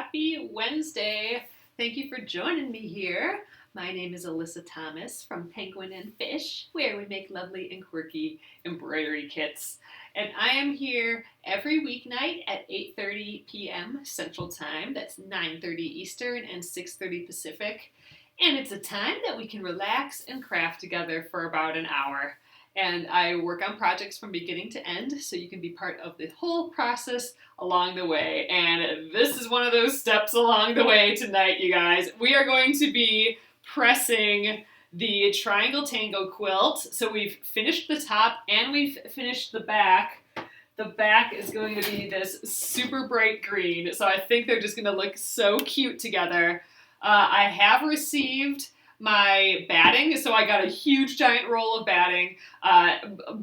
Happy Wednesday. Thank you for joining me here. My name is Alyssa Thomas from Penguin and Fish, where we make lovely and quirky embroidery kits. And I am here every weeknight at 8:30 p.m. Central Time. That's 9:30 Eastern and 6:30 Pacific. And it's a time that we can relax and craft together for about an hour. And I work on projects from beginning to end, so you can be part of the whole process along the way. And this is one of those steps along the way tonight, you guys. We are going to be pressing the Triangle Tango Quilt. So we've finished the top and we've finished the back. The back is going to be this super bright green, so I think they're just going to look so cute together. I have received my batting, so I got a huge giant roll of batting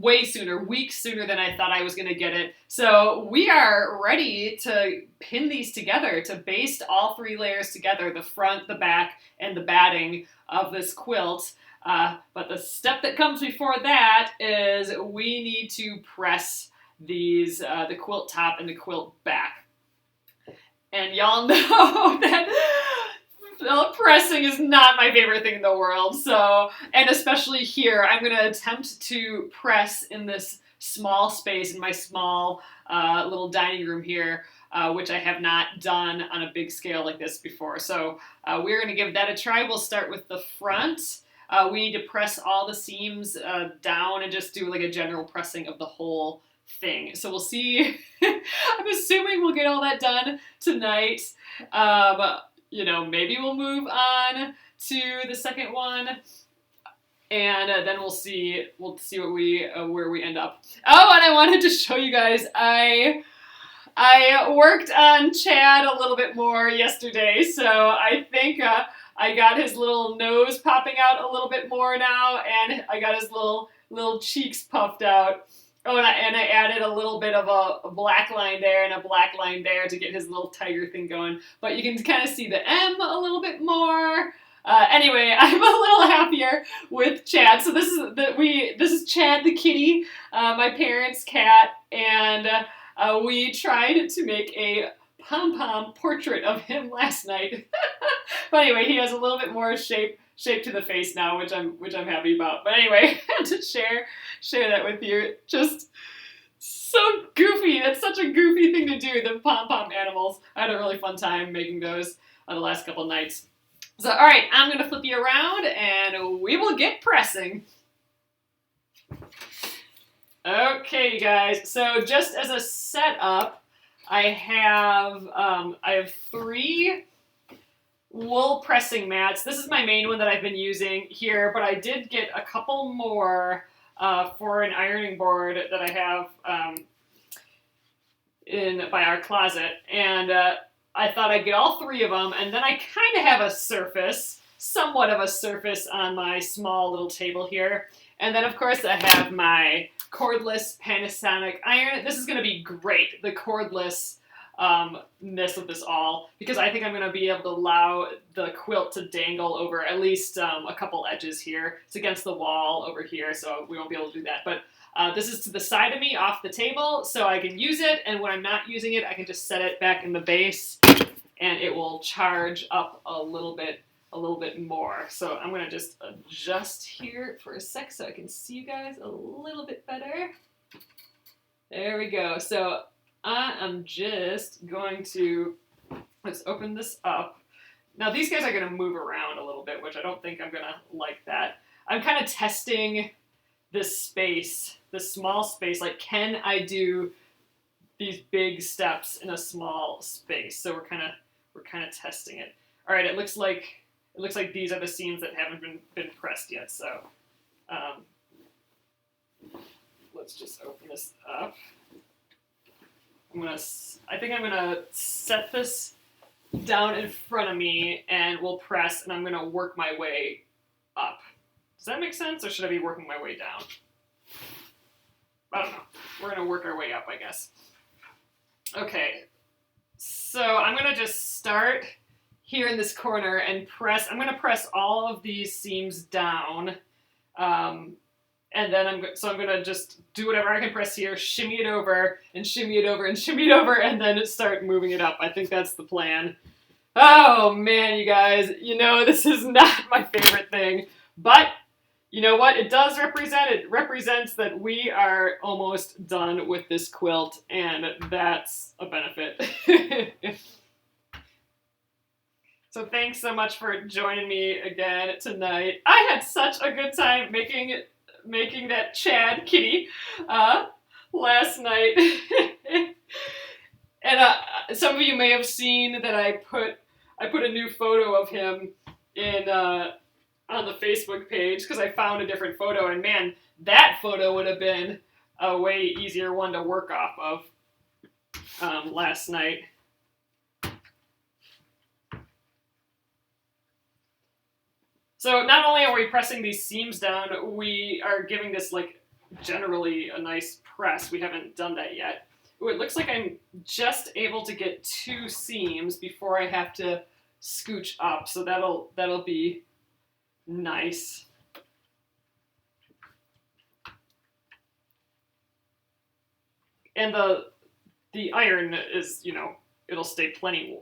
way sooner, weeks sooner than I thought I was going to get it. So we are ready to pin these together, to baste all three layers together, the front, the back, and the batting of this quilt. But the step that comes before that is we need to press these, the quilt top and the quilt back. And y'all know that pressing is not my favorite thing in the world, so, and especially here, I'm going to attempt to press in this small space, in my small little dining room here, which I have not done on a big scale like this before. So we're going to give that a try. We'll start with the front. We need to press all the seams down and just do like a general pressing of the whole thing. So we'll see. I'm assuming we'll get all that done tonight. You know, maybe we'll move on to the second one, and then we'll see what where we end up. Oh, and I wanted to show you guys, I worked on Chad a little bit more yesterday, so I think I got his little nose popping out a little bit more now, and I got his little cheeks puffed out. Oh, and I added a little bit of a black line there and a black line there to get his little tiger thing going. But you can kind of see the M a little bit more. Anyway, I'm a little happier with Chad. So this is Chad the kitty, my parents' cat, and we tried to make a pom-pom portrait of him last night. But anyway, he has a little bit more shape to the face now, which I'm happy about. But anyway, to share that with you. Just so goofy. That's such a goofy thing to do, the pom-pom animals. I had a really fun time making those the last couple nights. So, all right, I'm going to flip you around, and we will get pressing. Okay, you guys. So just as a setup, I have 3 wool pressing mats. This is my main one that I've been using here, but I did get a couple more for an ironing board that I have by our closet, and I thought I'd get all 3 of them, and then I kind of have a surface, somewhat of a surface on my small little table here, and then of course I have my cordless Panasonic iron. This is going to be great, the cordless ness of this all, because I think I'm going to be able to allow the quilt to dangle over at least a couple edges here. It's against the wall over here, so we won't be able to do that. But this is to the side of me off the table, so I can use it, and when I'm not using it, I can just set it back in the base, and it will charge up a little bit more. So I'm going to just adjust here for a sec so I can see you guys a little bit better. There we go. So I am just going to, let's open this up. Now these guys are going to move around a little bit, which I don't think I'm going to like that. I'm kind of testing this space, this small space, like can I do these big steps in a small space? So we're kind of testing it. All right, it looks like these are the seams that haven't been pressed yet. So let's just open this up. I think I'm gonna set this down in front of me, and we'll press, and I'm gonna work my way up. Does that make sense, or should I be working my way down? I don't know. We're gonna work our way up, I guess. Okay, so I'm gonna just start here in this corner and press. I'm gonna press all of these seams down. And then I'm going to just do whatever I can press here, shimmy it over, and shimmy it over, and shimmy it over, and then start moving it up. I think that's the plan. Oh man, you guys, you know, this is not my favorite thing, but you know what? It does represent, it represents that we are almost done with this quilt, and that's a benefit. So thanks so much for joining me again tonight. I had such a good time making that Chad kitty last night. And some of you may have seen that I put a new photo of him in on the Facebook page because I found a different photo, and man, that photo would have been a way easier one to work off of last night. So not only are we pressing these seams down, we are giving this like generally a nice press. We haven't done that yet. Ooh, it looks like I'm just able to get 2 seams before I have to scooch up, so that'll be nice. And the iron is, you know, it'll stay plenty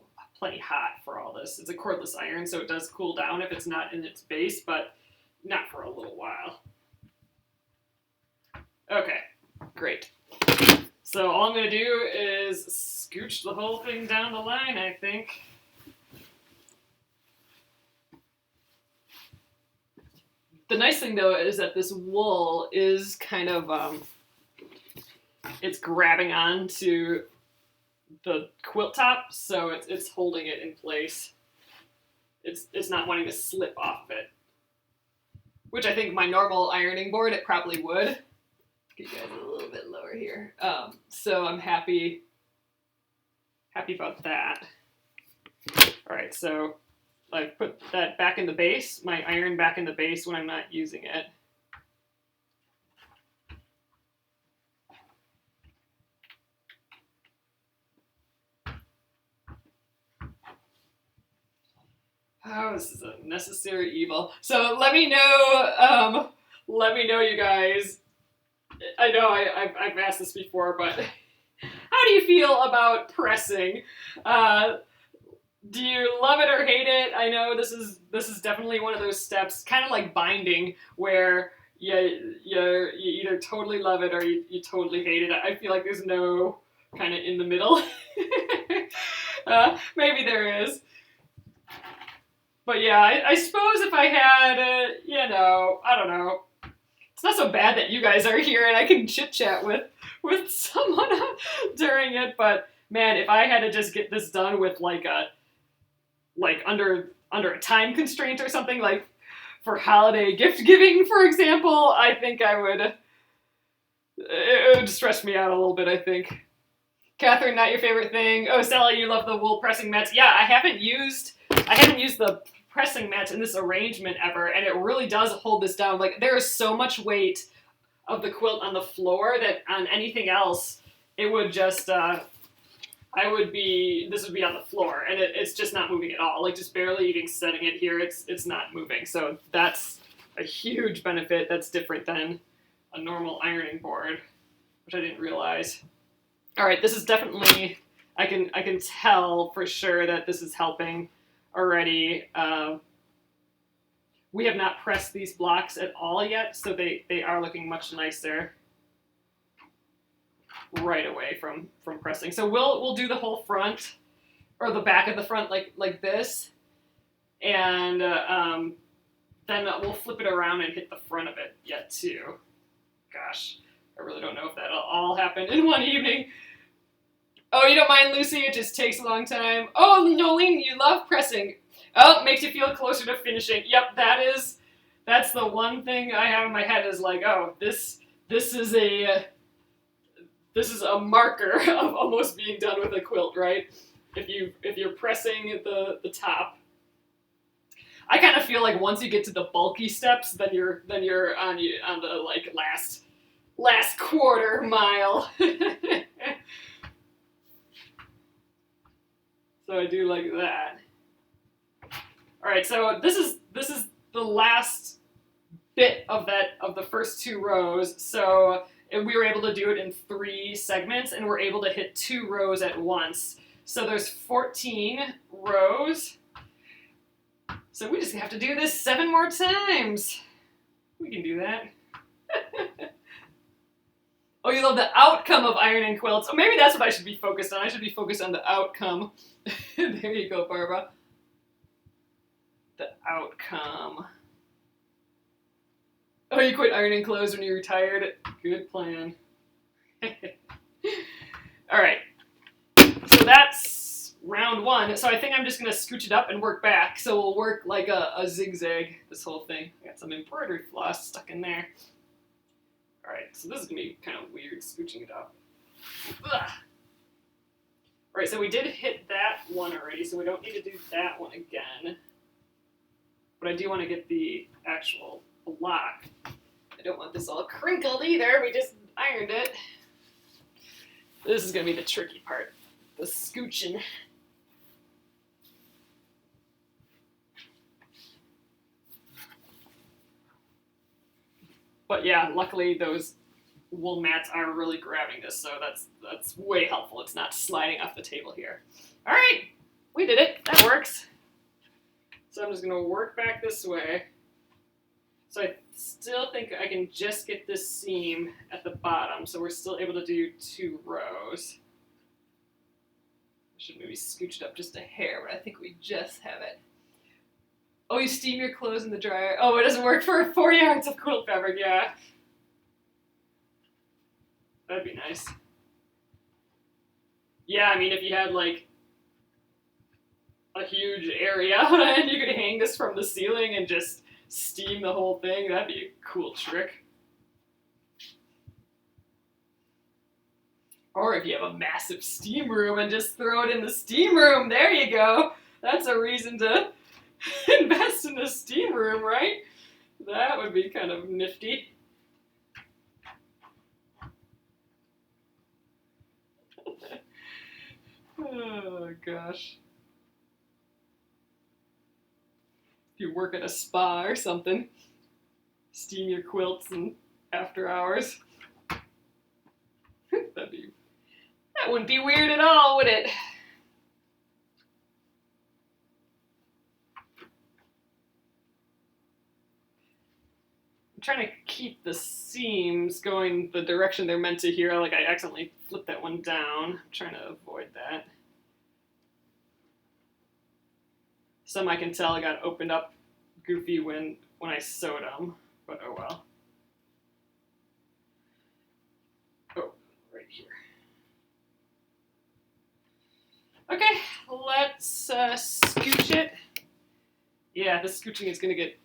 hot for all this. It's a cordless iron, so it does cool down if it's not in its base, but not for a little while. Okay, great. So all I'm going to do is scooch the whole thing down the line, I think. The nice thing, though, is that this wool is kind of, it's grabbing onto the quilt top, so it's holding it in place. It's not wanting to slip off of it, which I think my normal ironing board, it probably would. Get you guys a little bit lower here. So I'm happy about that. All right, so I put that back in the base, my iron back in the base when I'm not using it. Oh, this is a necessary evil. So let me know, you guys. I know I've asked this before, but how do you feel about pressing? Do you love it or hate it? I know this is definitely one of those steps, kind of like binding, where you either totally love it or you totally hate it. I feel like there's no kind of in the middle. Maybe there is. But yeah, I suppose if I had, you know, I don't know. It's not so bad that you guys are here and I can chit-chat with someone during it, but man, if I had to just get this done with like under a time constraint or something, like for holiday gift giving, for example, I think it would stress me out a little bit, I think. Catherine, not your favorite thing. Oh, Sally, you love the wool pressing mats. Yeah, I haven't used the pressing mats in this arrangement ever, and it really does hold this down. Like, there is so much weight of the quilt on the floor that on anything else, it would just, this would be on the floor, and it's just not moving at all. Like, just barely even setting it here, it's not moving. So that's a huge benefit. That's different than a normal ironing board, which I didn't realize. All right, this is definitely, I can tell for sure that this is helping already. We have not pressed these blocks at all yet, so they are looking much nicer right away from pressing. So we'll do the whole front, or the back of the front like this, and then we'll flip it around and hit the front of it yet too. Gosh, I really don't know if that'll all happen in one evening. Oh, you don't mind, Lucy? It just takes a long time. Oh, Nolene, you love pressing. Oh, it makes you feel closer to finishing. Yep, that's the one thing I have in my head is like, oh, this is a marker of almost being done with a quilt, right? If you're pressing the top. I kind of feel like once you get to the bulky steps, then you're on the like last quarter mile. So I do like that. All right, so this is the last bit of the first 2 rows. So we were able to do it in 3 segments, and we're able to hit 2 rows at once. So there's 14 rows. So we just have to do this 7 more times. We can do that. Oh, you love the outcome of ironing quilts. Oh, maybe that's what I should be focused on. I should be focused on the outcome. There you go, Barbara. The outcome. Oh, you quit ironing clothes when you retired? Good plan. All right. So that's round 1. So I think I'm just going to scooch it up and work back. So we'll work like a zigzag, this whole thing. I got some embroidery floss stuck in there. All right, so this is going to be kind of weird, scooching it up. Ugh. All right, so we did hit that one already, so we don't need to do that one again. But I do want to get the actual block. I don't want this all crinkled either. We just ironed it. This is going to be the tricky part, the scooching. But yeah, luckily those wool mats are really grabbing this, so that's way helpful. It's not sliding off the table here. All right, we did it. That works. So I'm just going to work back this way. So I still think I can just get this seam at the bottom, so we're still able to do 2 rows. I should maybe scooch it up just a hair, but I think we just have it. Oh, you steam your clothes in the dryer. Oh, it doesn't work for 4 yards of quilt fabric, yeah. That'd be nice. Yeah, I mean, if you had like a huge area and you could hang this from the ceiling and just steam the whole thing, that'd be a cool trick. Or if you have a massive steam room and just throw it in the steam room, there you go. That's a reason to invest in a steam room, right? That would be kind of nifty. Oh gosh. If you work at a spa or something, steam your quilts and after hours. That wouldn't be weird at all, would it? I'm trying to keep the seams going the direction they're meant to here. Like I accidentally flipped that one down. I'm trying to avoid that. Some I can tell got opened up goofy when I sewed them, but oh well. Oh, right here. Okay, let's scooch it. Yeah, this scooching is going to get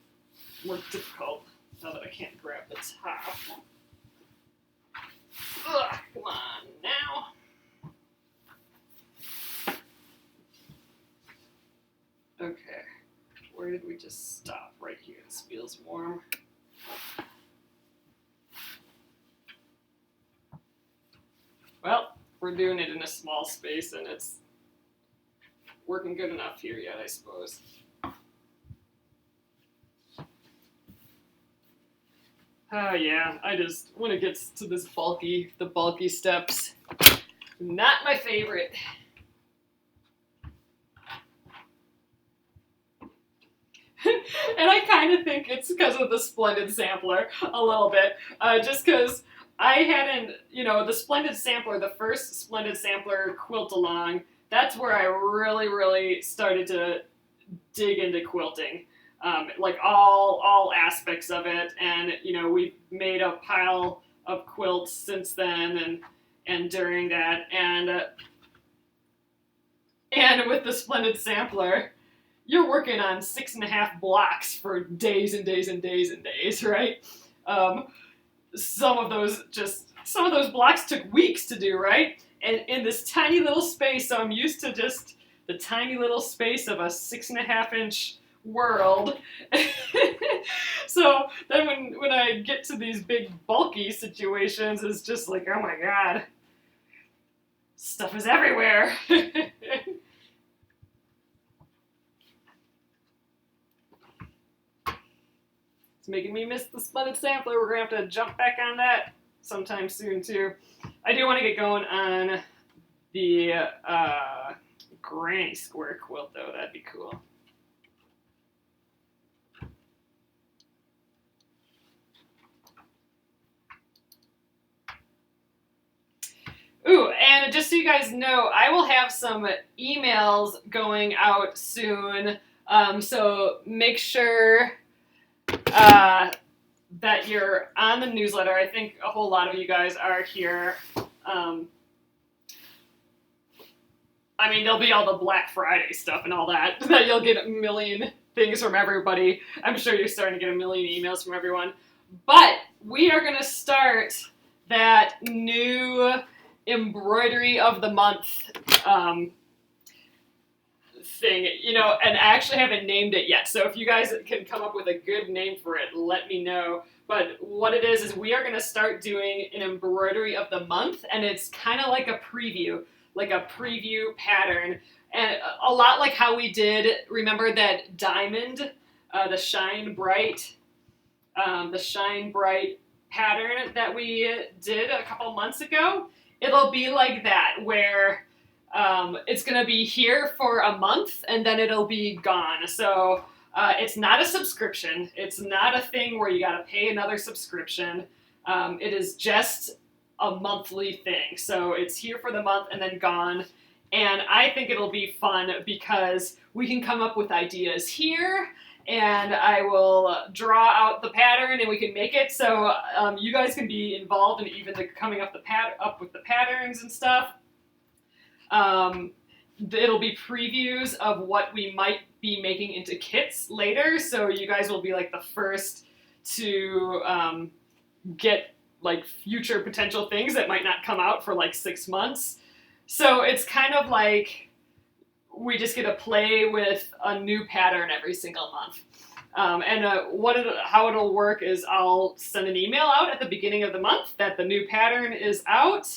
more difficult now that I can't grab the top. Ugh, come on now. Okay, where did we just stop? Right here. This feels warm. Well, we're doing it in a small space and it's working good enough here yet, I suppose. Oh yeah, when it gets to this the bulky steps, not my favorite. And I kind of think it's because of the Splendid Sampler a little bit, just because I hadn't, the Splendid Sampler, the first Splendid Sampler quilt along, that's where I really, really started to dig into quilting. Like all aspects of it, and we've made a pile of quilts since then, and during that, and with the Splendid Sampler, you're working on 6.5 blocks for days and days and days and days, right? Some of those blocks took weeks to do, right? And in this tiny little space, so I'm used to just the tiny little space of a 6.5-inch world. So then when I get to these big bulky situations, it's just like, oh my god, stuff is everywhere. It's making me miss the Splendid Sampler. We're gonna have to jump back on that sometime soon too. I do want to get going on the granny square quilt though, that'd be cool. Ooh, and just so you guys know, I will have some emails going out soon, so make sure that you're on the newsletter. I think a whole lot of you guys are here. I mean, there'll be all the Black Friday stuff and all that you'll get a million things from everybody. I'm sure you're starting to get a million emails from everyone. But we are going to start that new embroidery of the month thing, you know, and I actually haven't named it yet. So if you guys can come up with a good name for it, let me know. But what it is we are going to start doing an embroidery of the month, and it's kind of like a preview pattern, and a lot like how we did, remember that diamond, the shine bright pattern that we did a couple months ago? It'll be like that, where it's going to be here for a month and then it'll be gone. So it's not a subscription. It's not a thing where you got to pay another subscription. It is just a monthly thing. So it's here for the month and then gone. And I think it'll be fun because we can come up with ideas here, and I will draw out the pattern and we can make it. So you guys can be involved in even coming up with the patterns and stuff. It'll be previews of what we might be making into kits later. So you guys will be like the first to get like future potential things that might not come out for like 6 months. So it's kind of like we just get to play with a new pattern every single month. How it'll work is I'll send an email out at the beginning of the month that the new pattern is out,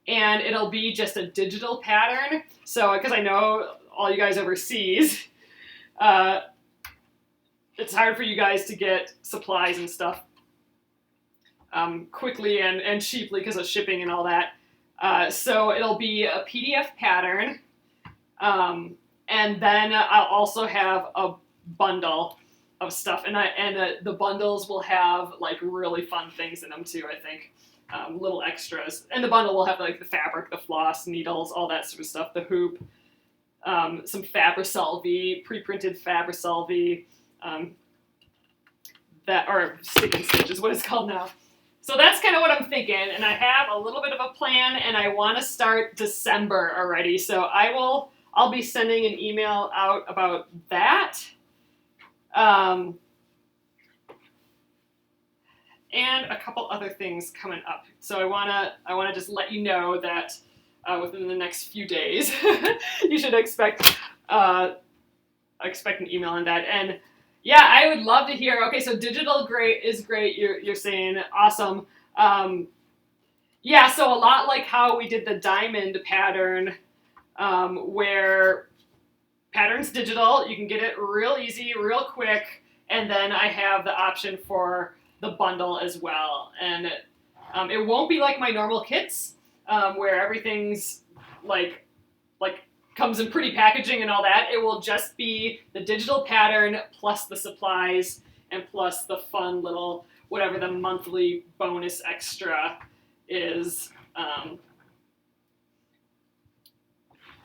and it'll be just a digital pattern. So, because I know all you guys overseas, it's hard for you guys to get supplies and stuff quickly and cheaply because of shipping and all that. So it'll be a PDF pattern, and then I'll also have a bundle of stuff, and the bundles will have like really fun things in them too, I think. Little extras, and the bundle will have like the fabric, the floss, needles, all that sort of stuff, the hoop, some Fabri-Solvi, pre-printed Fabri-Solvi, that or stick and stitch is what it's called now. So that's kind of what I'm thinking, and I have a little bit of a plan, and I want to start December already. So I'll be sending an email out about that. And a couple other things coming up. So I wanna just let you know that within the next few days, you should expect an email on that. And yeah, I would love to hear. Okay, so digital is great. You're saying awesome. Yeah, so a lot like how we did the diamond pattern, where pattern's digital, you can get it real easy, real quick, and then I have the option for the bundle as well. And it won't be like my normal kits, where everything's like comes in pretty packaging and all that. It will just be the digital pattern plus the supplies and plus the fun little whatever the monthly bonus extra is. And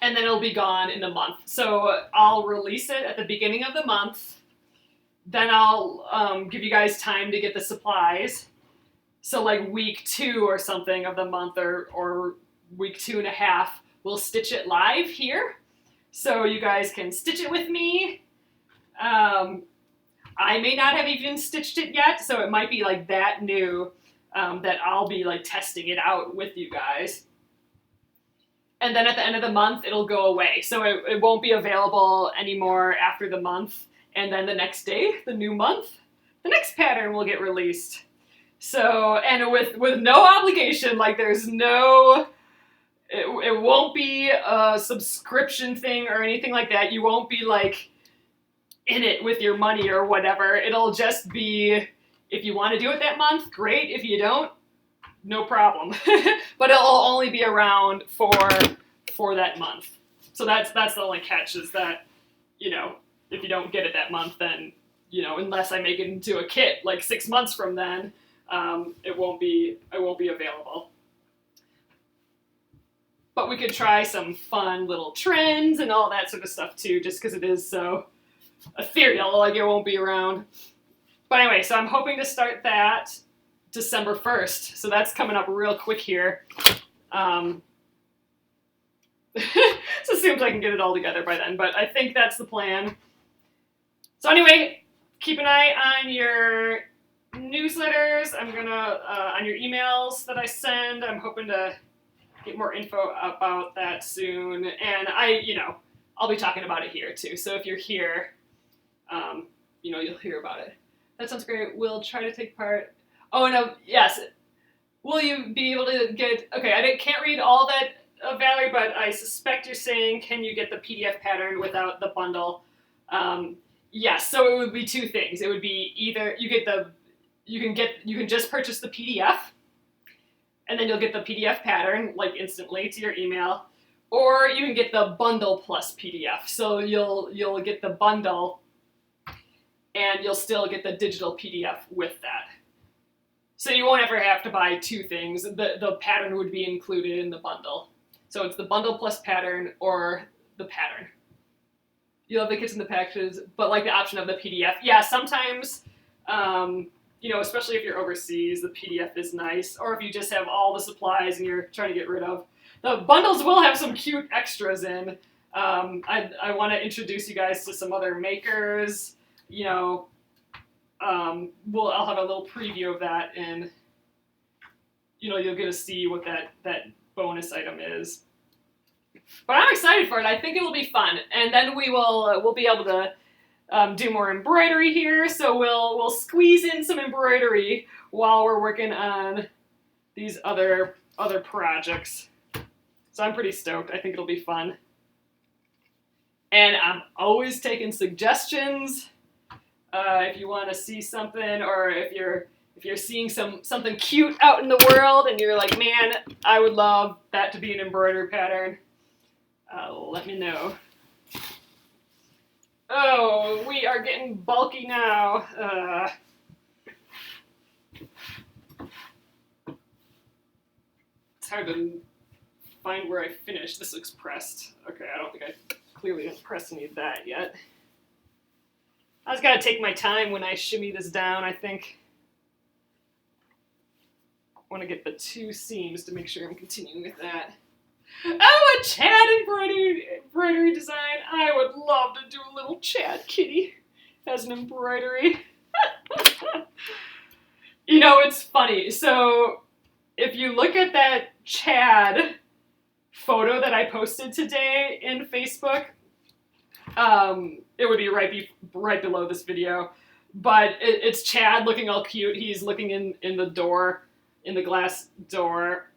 then it'll be gone in a month. So I'll release it at the beginning of the month. Then I'll give you guys time to get the supplies. So like week 2 or something of the month, or week 2.5, we'll stitch it live here. So you guys can stitch it with me. I may not have even stitched it yet, so it might be like that new, that I'll be like testing it out with you guys. And then at the end of the month, it'll go away. So it won't be available anymore after the month. And then the next day, the new month, the next pattern will get released. So, and with no obligation, like there's no, it won't be a subscription thing or anything like that. You won't be like in it with your money or whatever. It'll just be, if you want to do it that month, great. If you don't, no problem. But it'll only be around for that month. So that's the only catch, is that, you know, if you don't get it that month, then, you know, unless I make it into a kit like 6 months from then, it won't be available. But we could try some fun little trends and all that sort of stuff too, just because it is so ethereal, like it won't be around. But anyway, so I'm hoping to start that December 1st. So that's coming up real quick here. So it seems I can get it all together by then, but I think that's the plan. So anyway, keep an eye on your newsletters. I'm gonna, on your emails that I send, I'm hoping to get more info about that soon. And I'll be talking about it here too. So if you're here, you'll hear about it. That sounds great. We'll try to take part. Oh, no, yes. Will you be able to get, okay, I can't read all that, Valerie, but I suspect you're saying, can you get the PDF pattern without the bundle? Yes, so it would be two things. It would be either you can just purchase the PDF, and then you'll get the PDF pattern like instantly to your email, or you can get the bundle plus PDF. So you'll get the bundle, and you'll still get the digital PDF with that. So you won't ever have to buy two things. The pattern would be included in the bundle. So it's the bundle plus pattern or the pattern. You'll have the kits in the packages, but like the option of the PDF. Yeah, sometimes, especially if you're overseas, the PDF is nice. Or if you just have all the supplies and you're trying to get rid of. The bundles will have some cute extras in. I want to introduce you guys to some other makers. I'll have a little preview of that, and you'll get to see what that bonus item is. But I'm excited for it. I think it will be fun, and then we'll be able to do more embroidery here. So we'll squeeze in some embroidery while we're working on these other projects. So I'm pretty stoked. I think it'll be fun, and I'm always taking suggestions. If you want to see something, or if you're seeing something cute out in the world and you're like, man, I would love that to be an embroidery pattern, let me know. Oh, we are getting bulky now. It's hard to find where I finished. This looks pressed. Okay, I don't think I clearly didn't press any of that yet. I just gotta take my time when I shimmy this down, I think. I want to get the two seams to make sure I'm continuing with that. Oh, a Chad embroidery design. I would love to do a little Chad kitty as an embroidery. It's funny. So if you look at that Chad photo that I posted today in Facebook, it would be right below this video, but it's Chad looking all cute. He's looking in the door, in the glass door.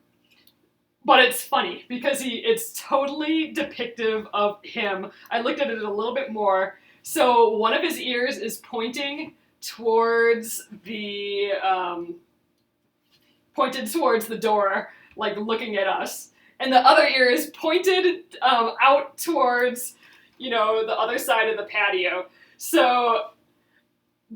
But it's funny because it's totally depictive of him. I looked at it a little bit more. So one of his ears is pointing towards the door, like looking at us, and the other ear is pointed out towards the other side of the patio. So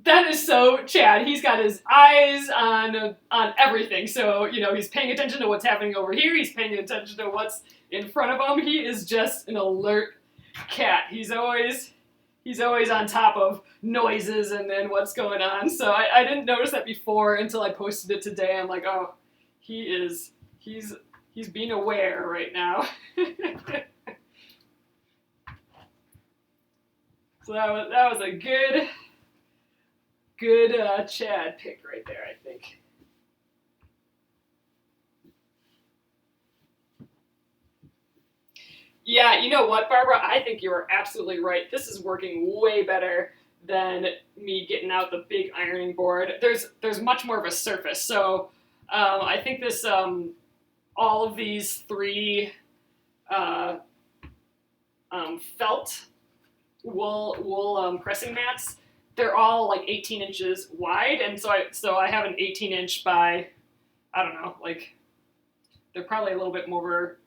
that is so Chad. He's got his eyes on everything. So, he's paying attention to what's happening over here. He's paying attention to what's in front of him. He is just an alert cat. He's always on top of noises and what's going on. So I didn't notice that before until I posted it today. I'm like, oh, he's being aware right now. So that was a good Chad pick right there, I think. Yeah, you know what, Barbara? I think you are absolutely right. This is working way better than me getting out the big ironing board. There's much more of a surface. So I think this all of these three felt wool pressing mats, they're all like 18 inches wide, and so I have an 18-inch by, I don't know, like they're probably a little bit more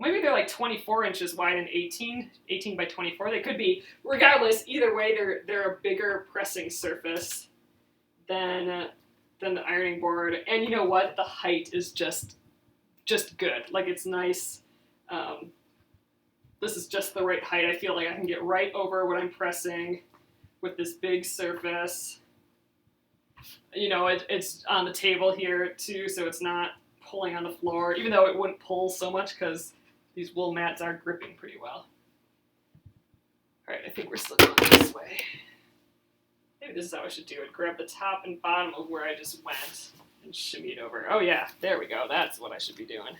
maybe they're like 24 inches wide and 18 by 24. They could be. Regardless, either way, they're a bigger pressing surface than the ironing board. And you know what? The height is just good. Like, it's nice. This is just the right height. I feel like I can get right over what I'm pressing with this big surface. You know, it's on the table here too, so it's not pulling on the floor, even though it wouldn't pull so much because these wool mats are gripping pretty well. All right, I think we're still going this way. Maybe this is how I should do it. Grab the top and bottom of where I just went and shimmy it over. Oh yeah, there we go. That's what I should be doing.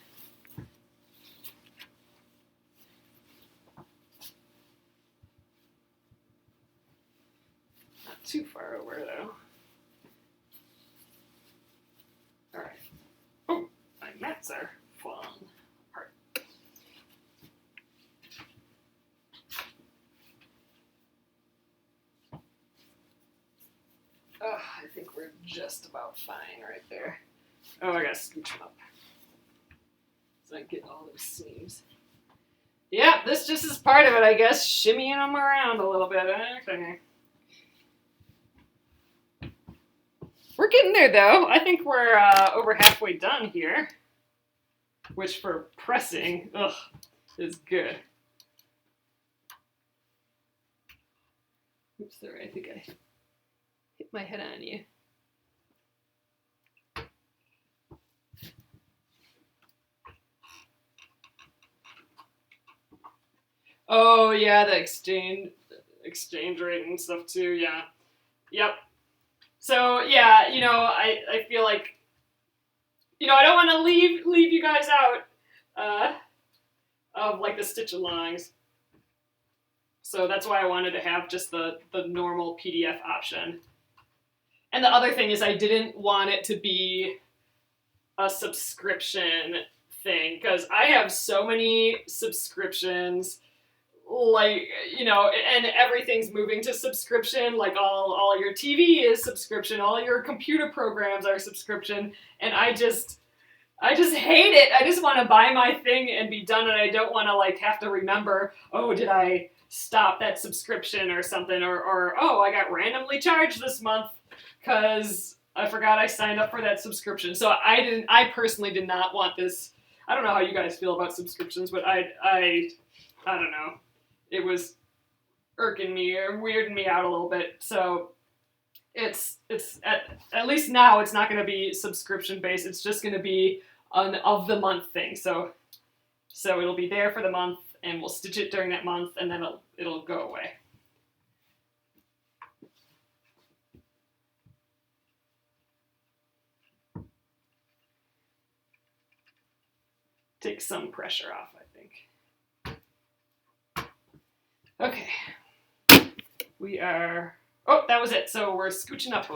Not too far over though. All right. Oh, my mats are falling apart. Oh, I think we're just about fine right there. Oh, I gotta scooch them up so I get all those seams. Yeah, this just is part of it, I guess. Shimmying them around a little bit. Okay. We're getting there, though. I think we're over halfway done here, which for pressing, is good. Oops, sorry, I think I hit my head on you. Oh, yeah, the exchange rate and stuff, too, yeah. Yep. So, yeah, you know, I feel like, you know, I don't want to leave you guys out of, like, the stitch-alongs. So that's why I wanted to have just the normal PDF option. And the other thing is I didn't want it to be a subscription thing, because I have so many subscriptions, like, you know, and everything's moving to subscription. Like all your TV is subscription, all your computer programs are subscription, and I just hate it. I just want to buy my thing and be done, and I don't want to like have to remember, oh, did I stop that subscription or something, or oh, I got randomly charged this month because I forgot I signed up for that subscription. So I personally did not want this. I don't know how you guys feel about subscriptions, but I don't know. It was irking me or weirding me out a little bit. So it's at least now it's not going to be subscription based. It's just going to be an of the month thing. So it'll be there for the month, and we'll stitch it during that month, and then it'll go away. Take some pressure off, I think. Okay, we are, oh, that was it. So we're scooching up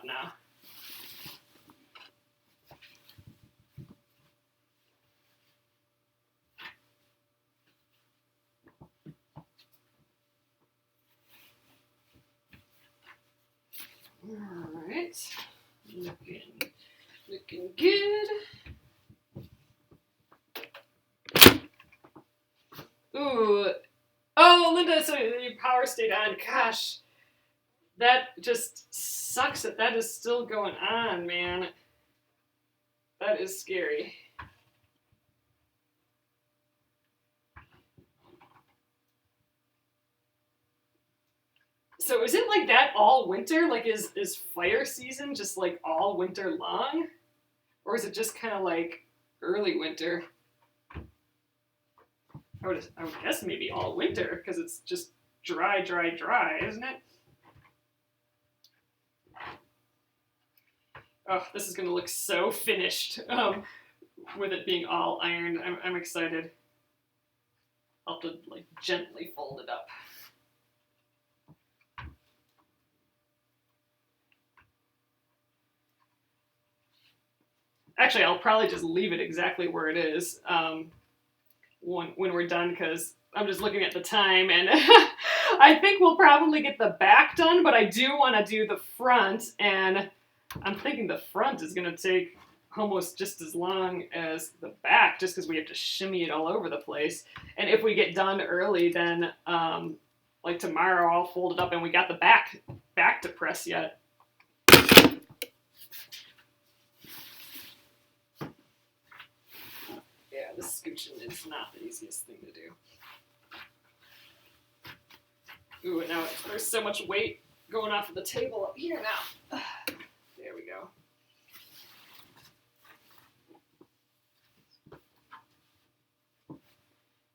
now. All right, looking good. Ooh. Oh, Linda, so your power stayed on. Gosh, that just sucks that is still going on, man. That is scary. So is it like that all winter? Like, is fire season just like all winter long? Or is it just kind of like early winter? I would guess maybe all winter, because it's just dry, isn't it? Oh, this is going to look so finished with it being all ironed. I'm excited. I'll have to like gently fold it up. Actually, I'll probably just leave it exactly where it is when we're done, because I'm just looking at the time, and I think we'll probably get the back done, but I do want to do the front, and I'm thinking the front is going to take almost just as long as the back, just because we have to shimmy it all over the place. And if we get done early, then like tomorrow I'll fold it up and we got the back to press yet. Yeah, the scooching is not the easiest thing to do. Ooh, and now there's so much weight going off of the table up here now. There we go.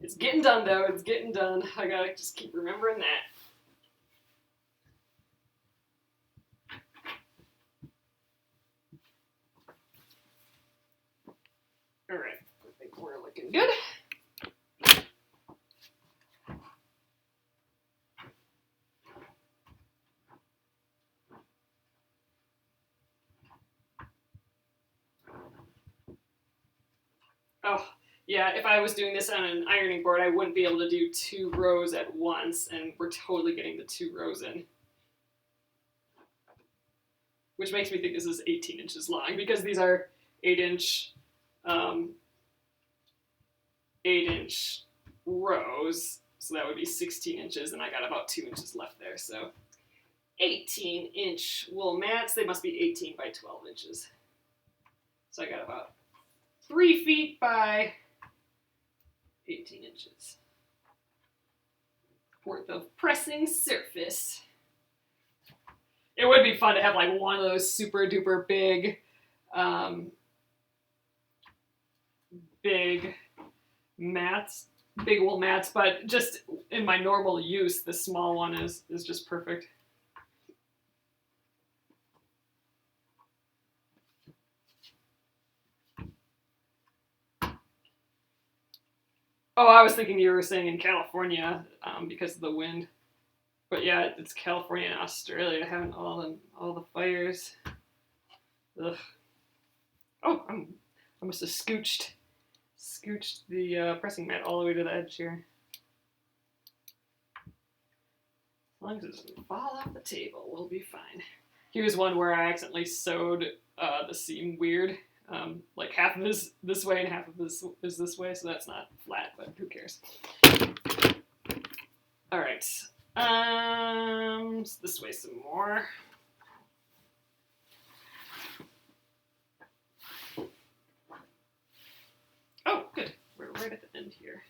It's getting done, though. It's getting done. I gotta just keep remembering that. All right. I think we're looking good. Oh, yeah, if I was doing this on an ironing board, I wouldn't be able to do 2 rows at once, and we're totally getting the 2 rows in. Which makes me think this is 18 inches long, because these are 8-inch 8-inch rows, so that would be 16 inches, and I got about 2 inches left there, so 18-inch wool mats. They must be 18 by 12 inches. So I got about 3 feet by 18 inches worth of pressing surface. It would be fun to have like one of those super duper big mats, big wool mats, but just in my normal use, the small one is just perfect. Oh, I was thinking you were saying in California because of the wind. But yeah, it's California and Australia having all the fires. Ugh. Oh, I must have scooched the pressing mat all the way to the edge here. As long as it doesn't fall off the table, we'll be fine. Here's one where I accidentally sewed the seam weird. Like half of this way and half of this is this way, so that's not flat, but who cares? All right. This way some more. Oh, good. We're right at the end here.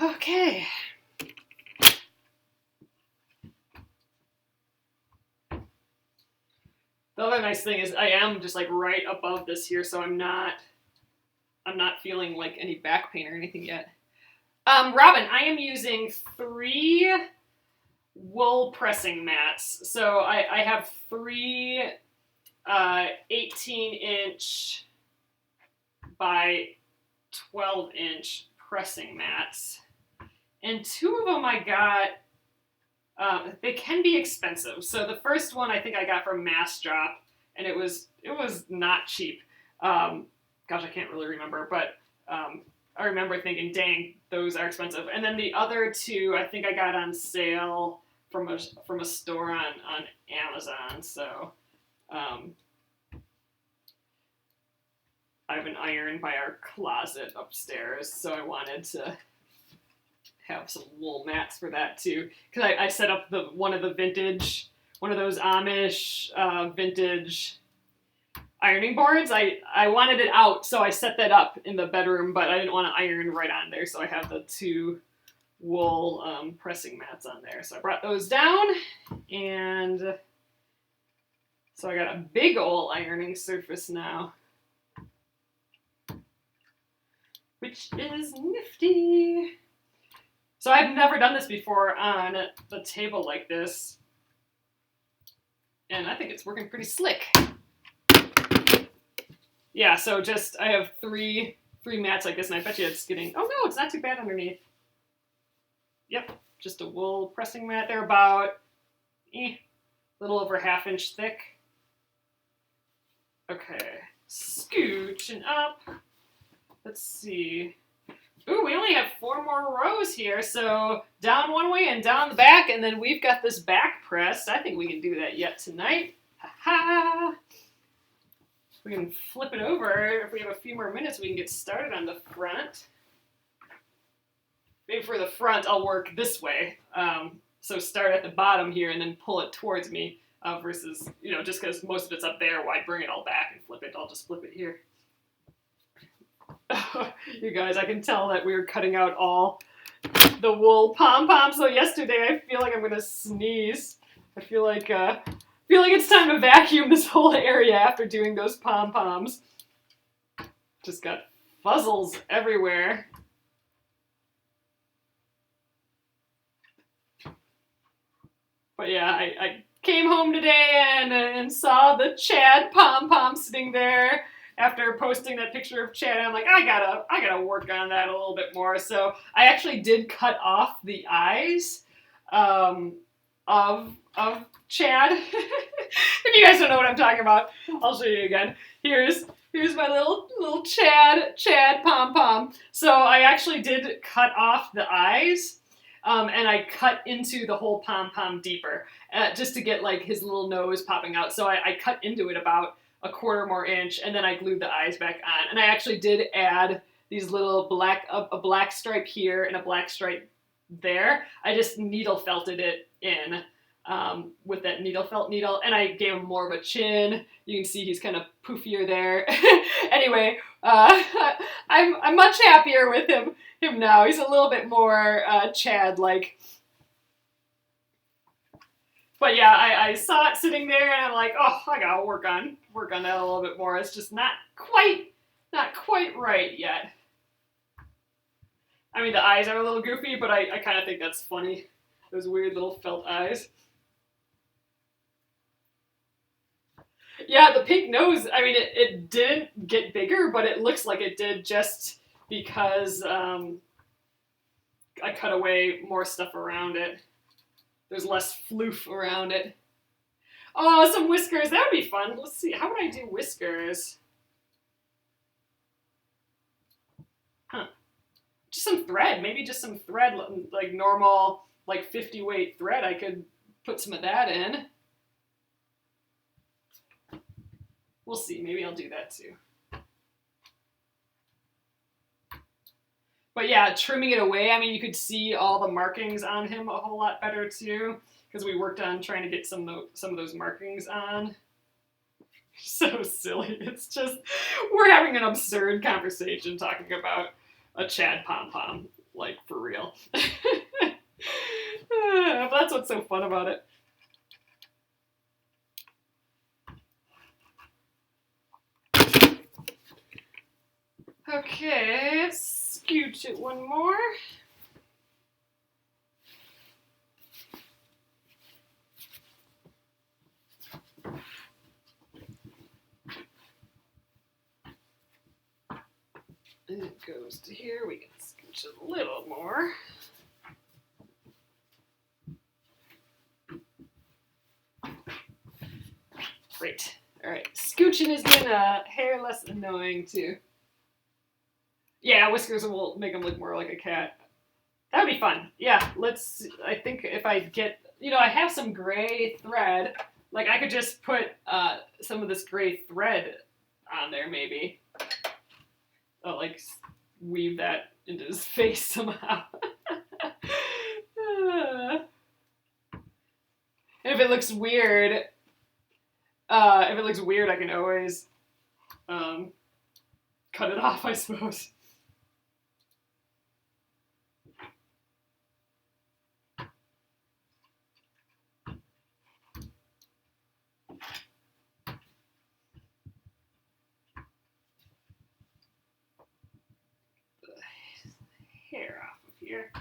Okay. The other nice thing is I am just like right above this here, so I'm not feeling like any back pain or anything yet. Robin, I am using 3 wool pressing mats. So I have 3 18-inch by 12-inch pressing mats. And 2 of them I got, they can be expensive. So the first one I think I got from Mass Drop, and it was not cheap. Gosh, I can't really remember, but I remember thinking, dang, those are expensive. And then the other 2 I think I got on sale from a store on Amazon. So I have an iron by our closet upstairs, so I wanted to have some wool mats for that too. Because I set up one of those Amish vintage ironing boards. I wanted it out, so I set that up in the bedroom, but I didn't want to iron right on there, so I have the 2 wool pressing mats on there. So I brought those down, and so I got a big old ironing surface now, which is nifty. So I've never done this before on the table like this, and I think it's working pretty slick. Yeah, so I have three mats like this, and I bet you it's getting, oh no, it's not too bad underneath. Yep, just a wool pressing mat. They're about a little over 1/2 inch thick. Okay, scooching up. Let's see. Ooh, we only have 4 more rows here, so down one way and down the back, and then we've got this back press. I think we can do that yet tonight. Ha-ha! We can flip it over. If we have a few more minutes, we can get started on the front. Maybe for the front, I'll work this way. So start at the bottom here and then pull it towards me versus, just because most of it's up there, why bring it all back and flip it? I'll just flip it here. You guys, I can tell that we were cutting out all the wool pom-poms. So yesterday, I feel like I'm going to sneeze. I feel like it's time to vacuum this whole area after doing those pom-poms. Just got fuzzles everywhere. But yeah, I came home today and saw the Chad pom-pom sitting there after posting that picture of Chad. I'm like, I gotta work on that a little bit more. So I actually did cut off the eyes of Chad. If you guys don't know what I'm talking about, I'll show you again. Here's my little Chad pom-pom. So I actually did cut off the eyes. And I cut into the whole pom-pom deeper, just to get like his little nose popping out. So I cut into it about a quarter more inch, and then I glued the eyes back on. And I actually did add these little a black stripe here and a black stripe there. I just needle felted it in with that needle felt needle, and I gave him more of a chin. You can see he's kind of poofier there. Anyway, I'm much happier with him now. He's a little bit more Chad-like. But yeah, I saw it sitting there, and I'm like, oh, I gotta work on that a little bit more. It's just not quite right yet. I mean, the eyes are a little goofy, but I kind of think that's funny. Those weird little felt eyes. Yeah, the pink nose, I mean, it didn't get bigger, but it looks like it did just because I cut away more stuff around it. There's less floof around it. Oh, some whiskers. That would be fun. Let's see. How would I do whiskers? Huh. Just some thread. Maybe just some thread, like normal, like 50 weight thread. I could put some of that in. We'll see. Maybe I'll do that too. But yeah, trimming it away, I mean, you could see all the markings on him a whole lot better too, because we worked on trying to get some of those markings on. So silly. It's just, we're having an absurd conversation talking about a Chad pom-pom, like for real. But that's what's so fun about it. Okay, let's scooch it one more. And it goes to here. We can scooch it a little more. Great. All right. Scooching is getting a hair less annoying too. Yeah, whiskers will make him look more like a cat. That would be fun. Yeah, I think if I get, I have some gray thread. Like, I could just put some of this gray thread on there, maybe. I'll, like, weave that into his face somehow. And if it looks weird, I can always cut it off, I suppose. Hair off of here.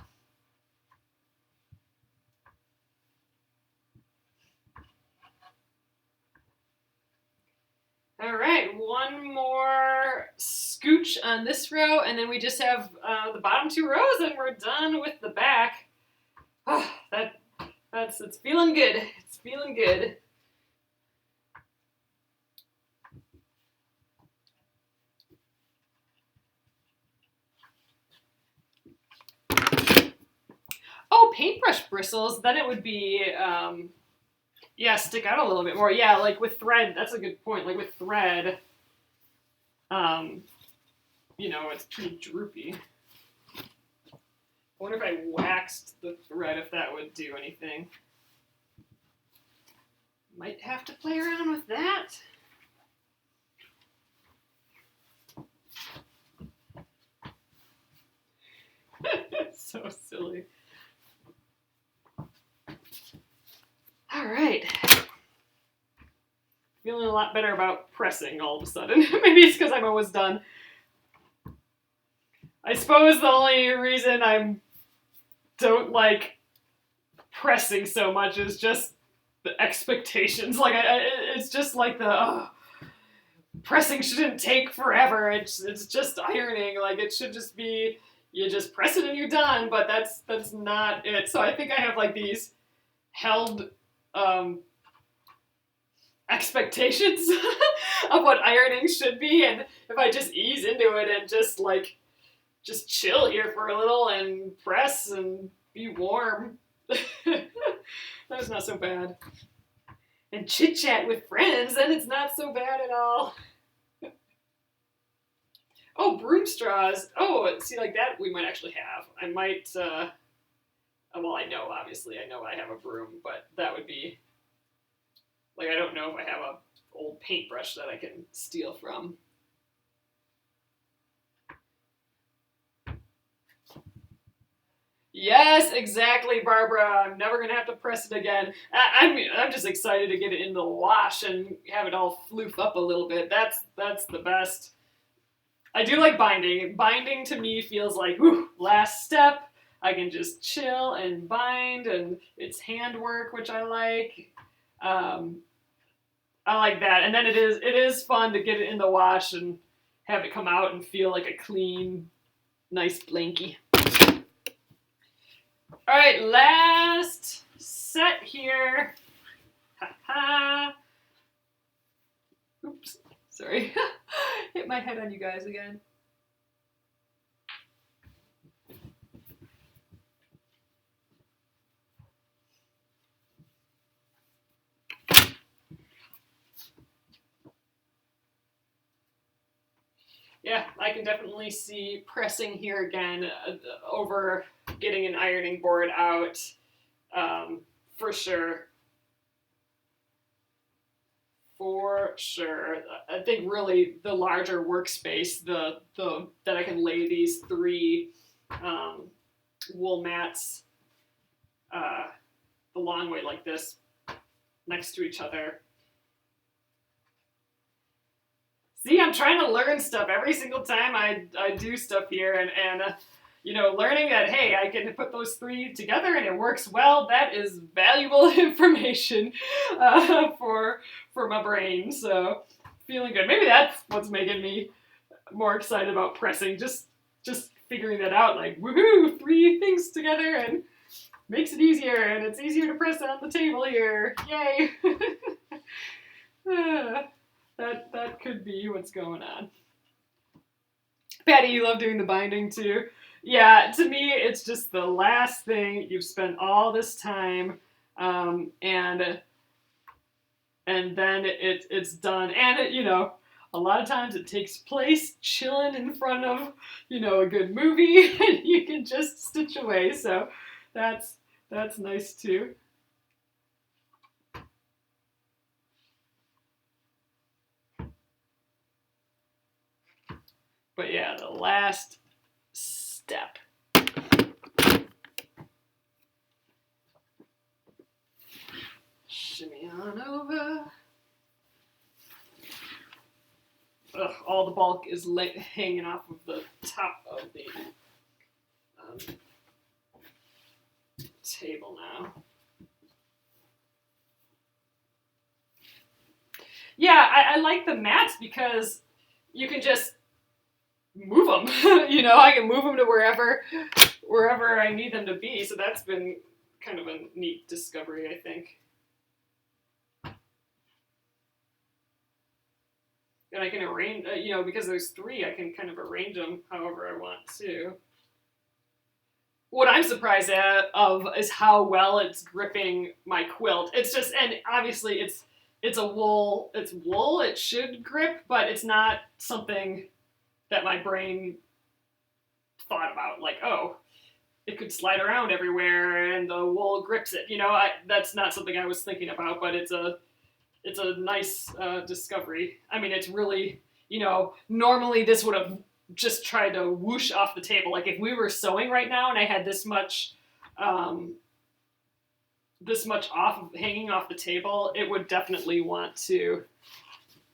All right, one more scooch on this row, and then we just have the bottom 2 rows, and we're done with the back. Oh, it's feeling good. It's feeling good. paintbrush bristles, then it would be, yeah, stick out a little bit more. Yeah, like with thread, that's a good point. Like with thread, you know, it's pretty droopy. I wonder if I waxed the thread, if that would do anything. Might have to play around with that. So silly. All right. Feeling a lot better about pressing all of a sudden. Maybe it's because I'm almost done. I suppose the only reason I don't like pressing so much is just the expectations. Like, it's just like the pressing shouldn't take forever. It's just ironing. Like, it should just be, you just press it and you're done. But that's not it. So I think I have like these held expectations of what ironing should be, and if I just ease into it and just chill here for a little and press and be warm, that's not so bad. And chit chat with friends, then it's not so bad at all. Oh, broom straws. Oh, see, like that we might actually have. I might. Well, I know I have a broom, but that would be. Like, I don't know if I have a old paintbrush that I can steal from. Yes, exactly, Barbara. I'm never gonna have to press it again. I'm just excited to get it in the wash and have it all floof up a little bit. That's the best. I do like binding. Binding to me feels like, whew, last step. I can just chill and bind, and it's handwork, which I like. I like that, and then it is fun to get it in the wash and have it come out and feel like a clean, nice blankie. All right, last set here. Ha ha. Oops, sorry, hit my head on you guys again. Yeah, I can definitely see pressing here again over getting an ironing board out, for sure. For sure. I think really the larger workspace, the that I can lay these three wool mats the long way like this next to each other. See, I'm trying to learn stuff every single time I do stuff here, and you know, learning that, hey, I can put those three together and it works well, that is valuable information for my brain, so feeling good. Maybe that's what's making me more excited about pressing, just figuring that out, like, woohoo, three things together and makes it easier, and it's easier to press on the table here, yay. That could be what's going on. Patty, you love doing the binding too. Yeah, to me, it's just the last thing. You've spent all this time, and then it's done. And you know, a lot of times it takes place chilling in front of, you know, a good movie, and you can just stitch away. So that's nice too. But yeah, the last step. Shimmy on over. Ugh, all the bulk is hanging off of the top of the table now. Yeah, I like the mats because you can just move them. You know, I can move them to wherever I need them to be. So that's been kind of a neat discovery, I think. And I can arrange, you know, because there's three, I can kind of arrange them however I want to. what I'm surprised of is how well it's gripping my quilt. It's just, and obviously it's a wool, it's wool, it should grip, but it's not something that my brain thought about, like, oh, it could slide around everywhere and the wool grips it. That's not something I was thinking about, but it's a nice discovery. I mean, it's really, normally this would have just tried to whoosh off the table. Like if we were sewing right now and I had this much hanging off the table, it would definitely want to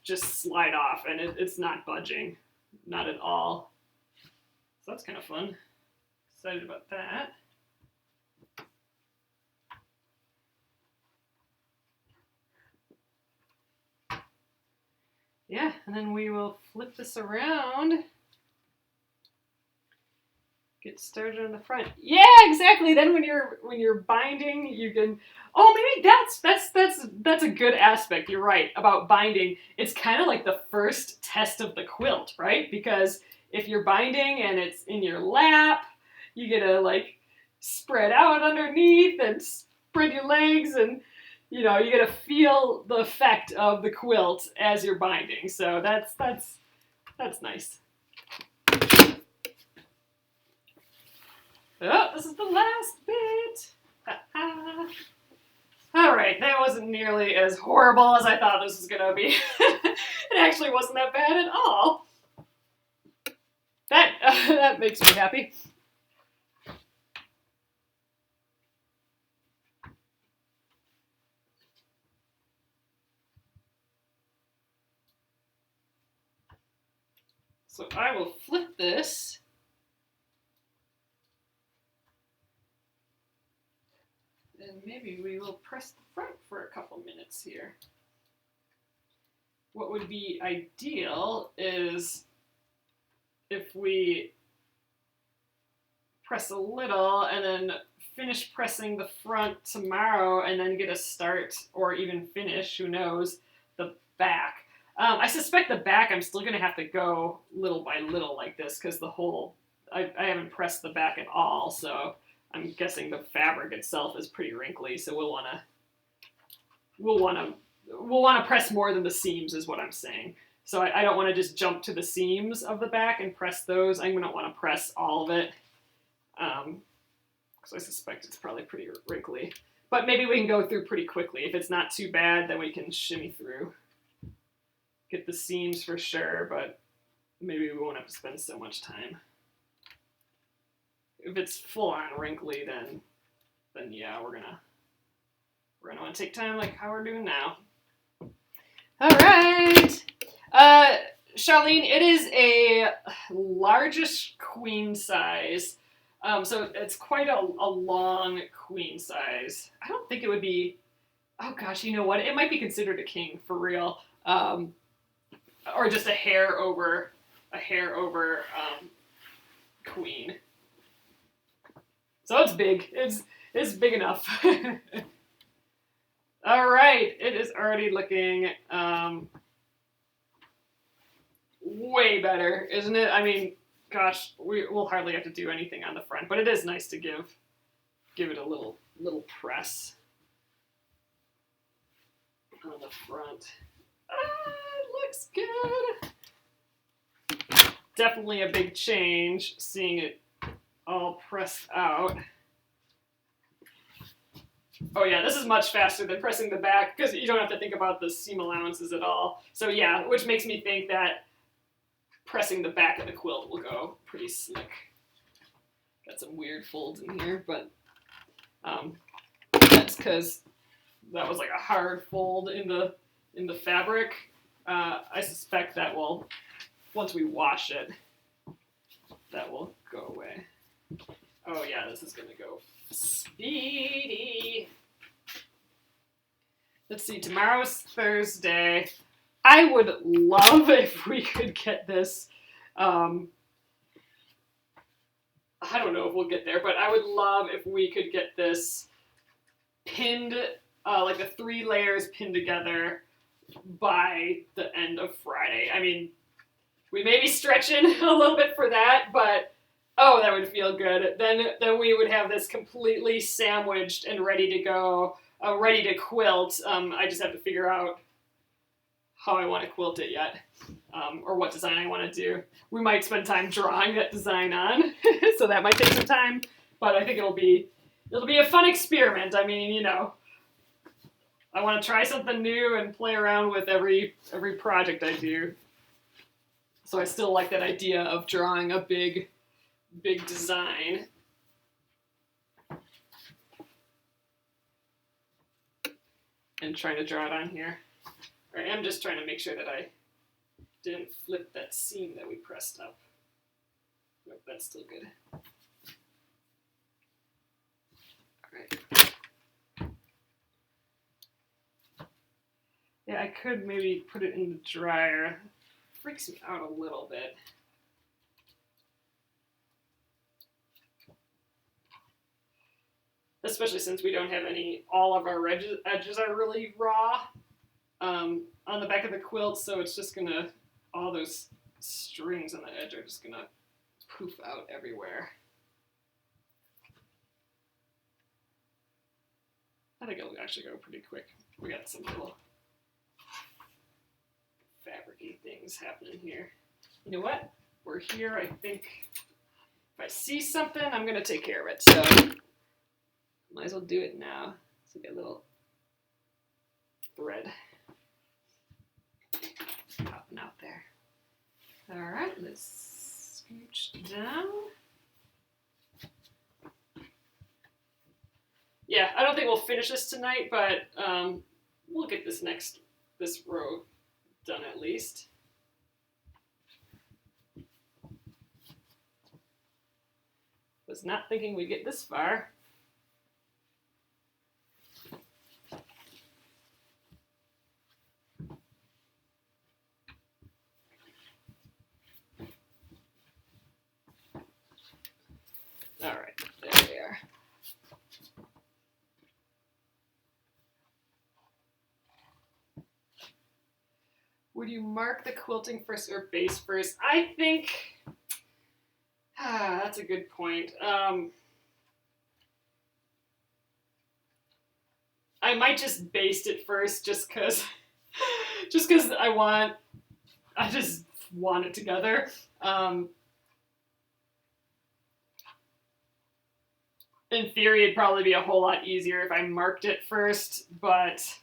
just slide off, and it's not budging, not at all. So that's kind of fun. Excited about that. Yeah, and then we will flip this around. Get started on the front. Yeah, exactly. Then when you're binding, you can. Oh, maybe that's a good aspect. You're right about binding. It's kind of like the first test of the quilt, right? Because if you're binding and it's in your lap, you get to like spread out underneath and spread your legs, and you get to feel the effect of the quilt as you're binding. So that's nice. Oh, this is the last bit. All right, that wasn't nearly as horrible as I thought this was gonna be. It actually wasn't that bad at all. That makes me happy. So I will flip this. And maybe we will press the front for a couple minutes here. What would be ideal is if we press a little and then finish pressing the front tomorrow and then get a start or even finish, who knows, the back. I suspect the back I'm still going to have to go little by little like this because I haven't pressed the back at all, so I'm guessing the fabric itself is pretty wrinkly, so we'll want to press more than the seams, is what I'm saying. So I don't want to just jump to the seams of the back and press those. I'm going to want to press all of it, because I suspect it's probably pretty wrinkly. But maybe we can go through pretty quickly. If it's not too bad, then we can shimmy through. Get the seams for sure, but maybe we won't have to spend so much time. If it's full on wrinkly, then yeah, we're gonna want to take time like how we're doing now. All right, Charlene, it is a largish queen size, so it's quite a long queen size. I don't think it would be. Oh gosh, you know what? It might be considered a king for real, or just a hair over queen. So it's big. It's big enough. All right, it is already looking way better, isn't it? I mean, gosh, we'll hardly have to do anything on the front, but it is nice to give it a little press on the front. It looks good. Definitely a big change seeing it all pressed out. Oh yeah, this is much faster than pressing the back because you don't have to think about the seam allowances at all. So yeah, which makes me think that pressing the back of the quilt will go pretty slick. Got some weird folds in here, but that's because that was like a hard fold in the fabric. I suspect that will, once we wash it, that will go away. Oh yeah, this is gonna go speedy. Let's see, tomorrow's Thursday. I would love if we could get this, I don't know if we'll get there, but I would love if we could get this pinned, like the 3 layers pinned together by the end of Friday. I mean, we may be stretching a little bit for that, but Oh, that would feel good. Then we would have this completely sandwiched and ready to go, ready to quilt. I just have to figure out how I want to quilt it yet, or what design I want to do. We might spend time drawing that design on, so that might take some time. But I think it'll be a fun experiment. I mean, you know, I want to try something new and play around with every project I do. So I still like that idea of drawing a big design. And trying to draw it on here. I am just trying to make sure that I didn't flip that seam that we pressed up. Nope, that's still good. All right. Yeah, I could maybe put it in the dryer. It freaks me out a little bit. Especially since we don't have all of our edges are really raw on the back of the quilt, so it's just gonna, all those strings on the edge are just gonna poof out everywhere. I think it'll actually go pretty quick. We got some little fabricy things happening here. You know what? We're here, I think. If I see something, I'm gonna take care of it, so might as well do it now. So get a little thread popping out there. All right, let's scooch down. Yeah, I don't think we'll finish this tonight, but we'll get this row done at least. Was not thinking we'd get this far. All right, there we are. Would you mark the quilting first or base first? I think, that's a good point. I might just baste it first just because I just want it together. In theory, it'd probably be a whole lot easier if I marked it first, but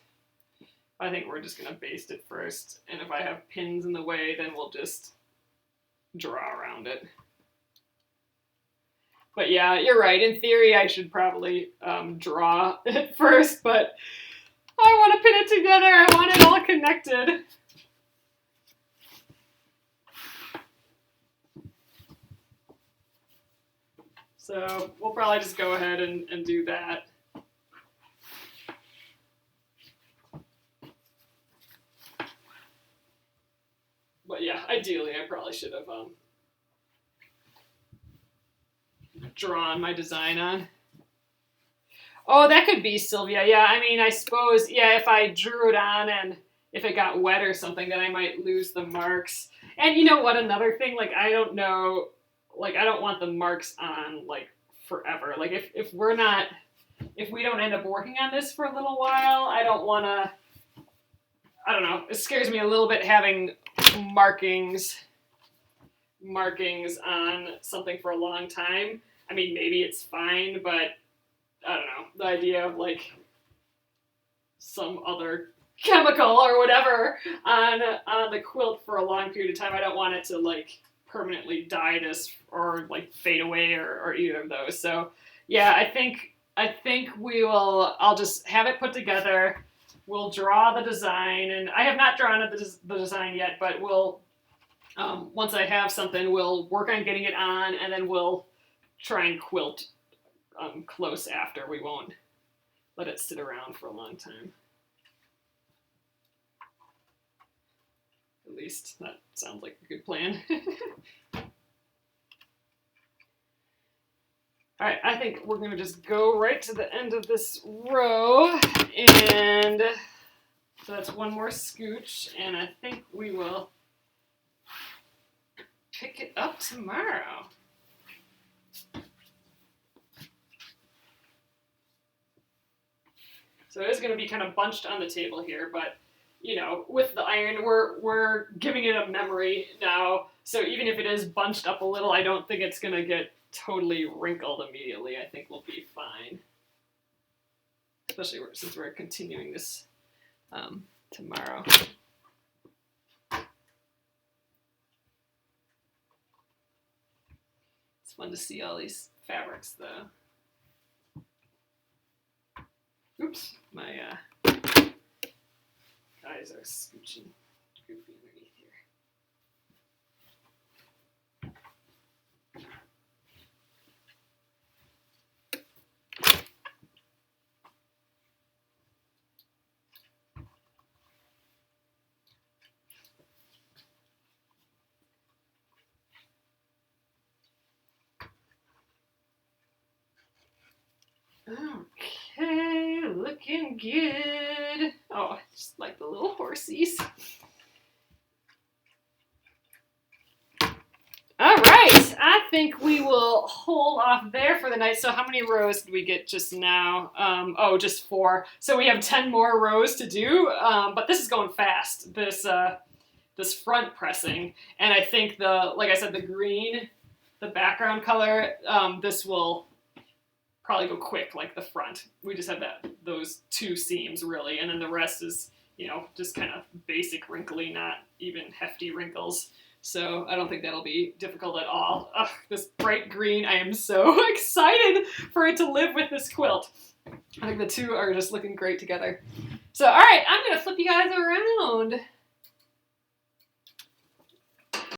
I think we're just gonna baste it first. And if I have pins in the way, then we'll just draw around it. But yeah, you're right. In theory, I should probably draw it first, but I want to pin it together. I want it all connected. So we'll probably just go ahead and do that. But yeah, ideally I probably should have drawn my design on. Oh, that could be Sylvia. Yeah, I mean, I suppose, yeah, if I drew it on and if it got wet or something, then I might lose the marks. And you know what, another thing, like, I don't know, like, I don't want the marks on, like, forever. Like, if we don't end up working on this for a little while, I don't want to, I don't know, it scares me a little bit having markings on something for a long time. I mean, maybe it's fine, but I don't know, the idea of like some other chemical or whatever on the quilt for a long period of time, I don't want it to like permanently die this or like fade away or either of those. So yeah, I think I'll just have it put together. We'll draw the design, and I have not drawn the design yet, but we'll, once I have something, we'll work on getting it on, and then we'll try and quilt close after. We won't let it sit around for a long time. At least that sounds like a good plan. All right, I think we're gonna just go right to the end of this row, and so that's one more scooch, and I think we will pick it up tomorrow. So it is going to be kind of bunched on the table here, but you know, with the iron, we're giving it a memory now. So even if it is bunched up a little, I don't think it's going to get totally wrinkled immediately. I think we'll be fine. Especially since we're continuing this tomorrow. It's fun to see all these fabrics, though. Oops, my guys are scooching goofy underneath here. Okay, looking good. Oh, just like the little horsies. All right, I think we will hold off there for the night. So how many rows did we get just now? Oh, just 4. So we have 10 more rows to do, but this is going fast, this front pressing. And I think like I said, the green, the background color, this will probably go quick like the front. We just have those 2 seams really, and then the rest is, you know, just kind of basic wrinkly, not even hefty wrinkles. So I don't think that'll be difficult at all. Ugh, this bright green, I am so excited for it to live with this quilt. I think the 2 are just looking great together. So all right, I'm gonna flip you guys around.